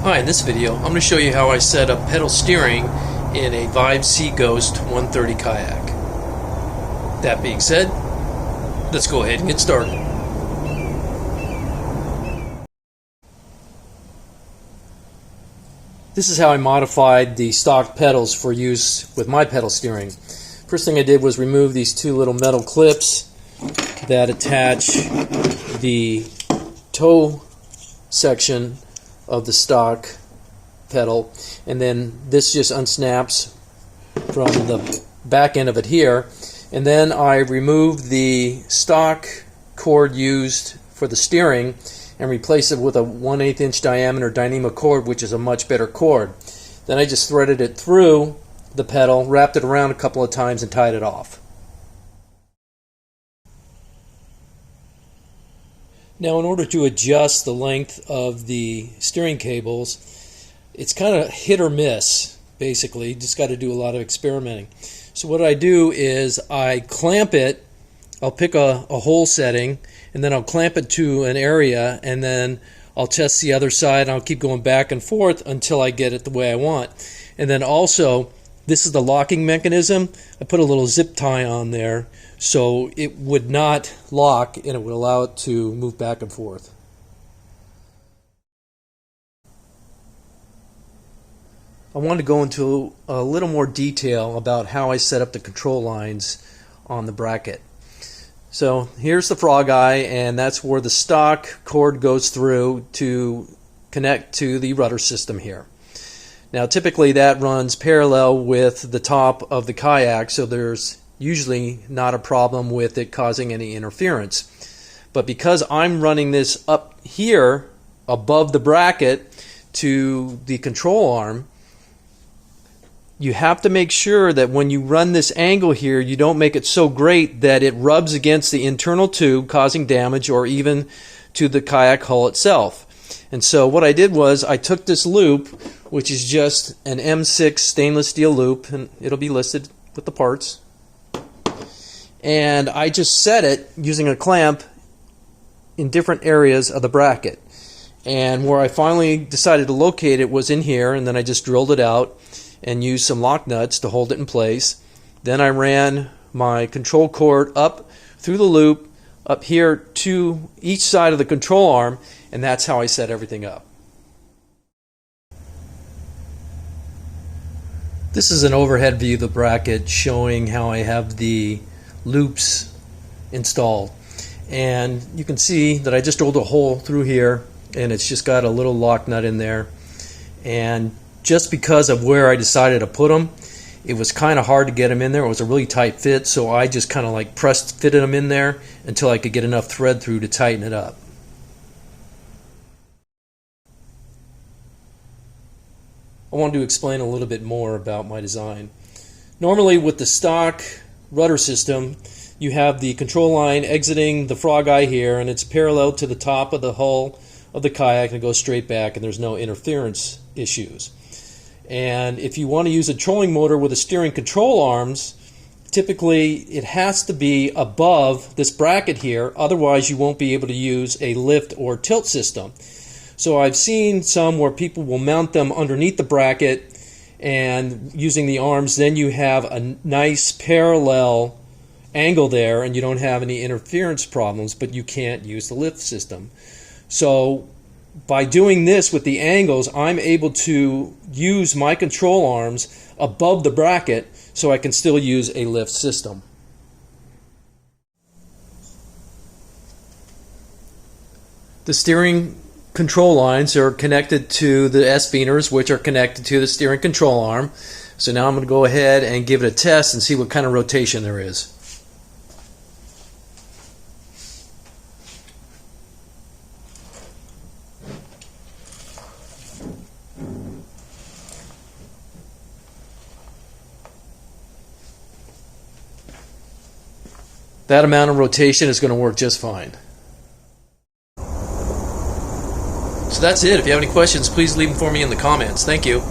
Hi, in this video I'm going to show you how I set up pedal steering in a Vive Sea Ghost 130 kayak. That being said, let's go ahead and get started. This is how I modified the stock pedals for use with my pedal steering. First thing I did was remove these two little metal clips that attach the toe section of the stock pedal, and then this just unsnaps from the back end of it here, and then I removed the stock cord used for the steering and replace it with a 1/8 inch diameter Dyneema cord, which is a much better cord. Then I just threaded it through the pedal, wrapped it around a couple of times, and tied it off. Now, in order to adjust the length of the steering cables, it's kind of hit or miss, basically. You just got to do a lot of experimenting. So what I do is I clamp it. I'll pick a hole setting, and then I'll clamp it to an area, and then I'll test the other side, and I'll keep going back and forth until I get it the way I want. And then also, this is the locking mechanism. I put a little zip tie on there so it would not lock, and it would allow it to move back and forth. I want to go into a little more detail about how I set up the control lines on the bracket. So here's the frog eye, and that's where the stock cord goes through to connect to the rudder system here. Now typically that runs parallel with the top of the kayak, so there's usually not a problem with it causing any interference. But because I'm running this up here above the bracket to the control arm, you have to make sure that when you run this angle here, you don't make it so great that it rubs against the internal tube, causing damage or even to the kayak hull itself. And so what I did was I took this loop, which is just an M6 stainless steel loop, and it'll be listed with the parts, and I just set it using a clamp in different areas of the bracket. And where I finally decided to locate it was in here, and then I just drilled it out and used some lock nuts to hold it in place. Then I ran my control cord up through the loop up here to each side of the control arm, and that's how I set everything up. This is an overhead view of the bracket showing how I have the loops installed, and you can see that I just drilled a hole through here, and it's just got a little lock nut in there. And just because of where I decided to put them, it was kind of hard to get them in there. It was a really tight fit, so I just kind of like fitted them in there until I could get enough thread through to tighten it up. I wanted to explain a little bit more about my design. Normally with the stock rudder system, you have the control line exiting the frog eye here, and it's parallel to the top of the hull of the kayak, and it goes straight back, and there's no interference issues. And if you want to use a trolling motor with the steering control arms, typically it has to be above this bracket here, otherwise you won't be able to use a lift or tilt system. So I've seen some where people will mount them underneath the bracket, and using the arms, then you have a nice parallel angle there, and you don't have any interference problems, but you can't use the lift system. So by doing this with the angles, I'm able to use my control arms above the bracket so I can still use a lift system. The steering control lines are connected to the S-Beaners, which are connected to the steering control arm. So now I'm going to go ahead and give it a test and see what kind of rotation there is. That amount of rotation is going to work just fine. So that's it. If you have any questions, please leave them for me in the comments. Thank you.